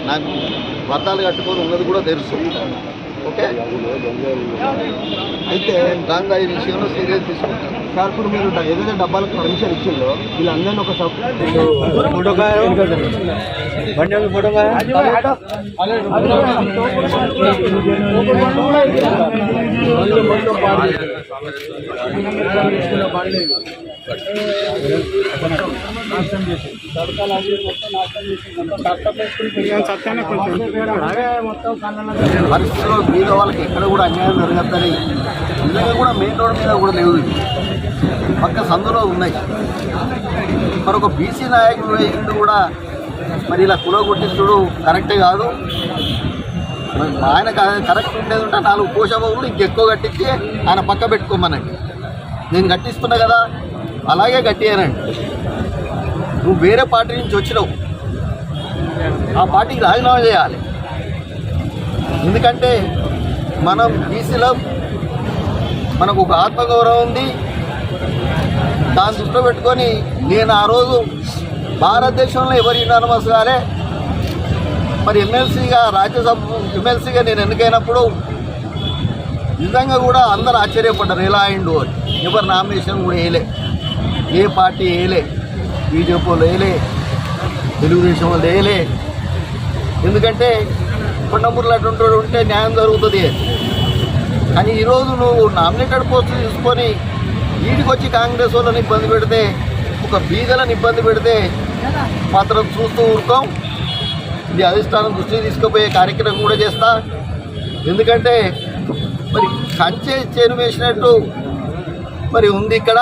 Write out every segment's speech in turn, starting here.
నాకు పట్టాలు కట్టుకొని ఉన్నది కూడా తెలుసు. ఓకే, అయితే దాంగా ఈ విషయంలో సీరియస్ తీసుకుంటాను సార్. ఇప్పుడు మీరు ఏదైతే డబ్బాలకు పర్మిషన్ ఇచ్చిందో వీళ్ళందరినీ ఒక పరిస్థితుల్లో మీద వాళ్ళకి ఎక్కడ కూడా అన్యాయం జరగద్దని నిజంగా కూడా మెయిన్ రోడ్ మీద కూడా లేవు, పక్క సందులో ఉన్నాయి. మరి ఒక బీసీ నాయకుడు అయ్యిండు కూడా మరి ఇలా కులగొట్టిస్తుడు కరెక్టే కాదు. ఆయన కరెక్ట్ ఉండేది ఉంటే 4 పోషాబాబులు ఇంకెక్కువ కట్టించి ఆయన పక్క పెట్టుకోమనండి. నేను కట్టిస్తున్నా కదా, అలాగే కట్టియానండి. నువ్వు వేరే పార్టీ నుంచి వచ్చినావు, ఆ పార్టీకి రాజీనామా చేయాలి. ఎందుకంటే మనం బీసీలో మనకు ఒక ఆత్మగౌరవం ఉంది. దాన్ని దృష్టిలో పెట్టుకొని నేను ఆ రోజు భారతదేశంలో ఎవరు యునానిమస్ గారే మరి ఎమ్మెల్సీగా రాజ్యసభ ఎమ్మెల్సీగా నేను ఎన్నికైనప్పుడు నిజంగా కూడా అందరూ ఆశ్చర్యపడ్డారు, ఎలా అయిండు అని. ఎవరు నామినేషన్ కూడా వేయలే, ఏ పార్టీ వేయలే, బీజేపీ వాళ్ళు వేయలే, తెలుగుదేశం వాళ్ళు వేయలే. ఎందుకంటే కొండమూరులో అటువంటి ఉంటే న్యాయం జరుగుతుంది. కానీ ఈరోజు నువ్వు నామినేటెడ్ పోస్టులు తీసుకొని వీటికి వచ్చి కాంగ్రెస్ వాళ్ళని ఇబ్బంది పెడితే, ఒక బీదలను ఇబ్బంది పెడితే మాత్రం చూస్తూ ఊరుకోం. ఇది అధిష్టానం దృష్టికి తీసుకుపోయే కార్యక్రమం కూడా చేస్తా. ఎందుకంటే మరి కంచె చేను వేసినట్టు మరి ఉంది ఇక్కడ.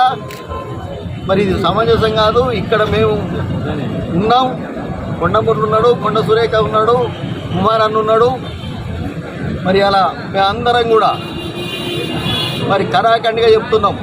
మరి ఇది సమంజసం కాదు. ఇక్కడ మేము ఉన్నాం, కొండమూరులు ఉన్నాడు, కొండ సురేఖ ఉన్నాడు, కుమార్ అన్న ఉన్నాడు. మరి అలా మేమందరం కూడా మరి కరాఖండిగా చెప్తున్నాం,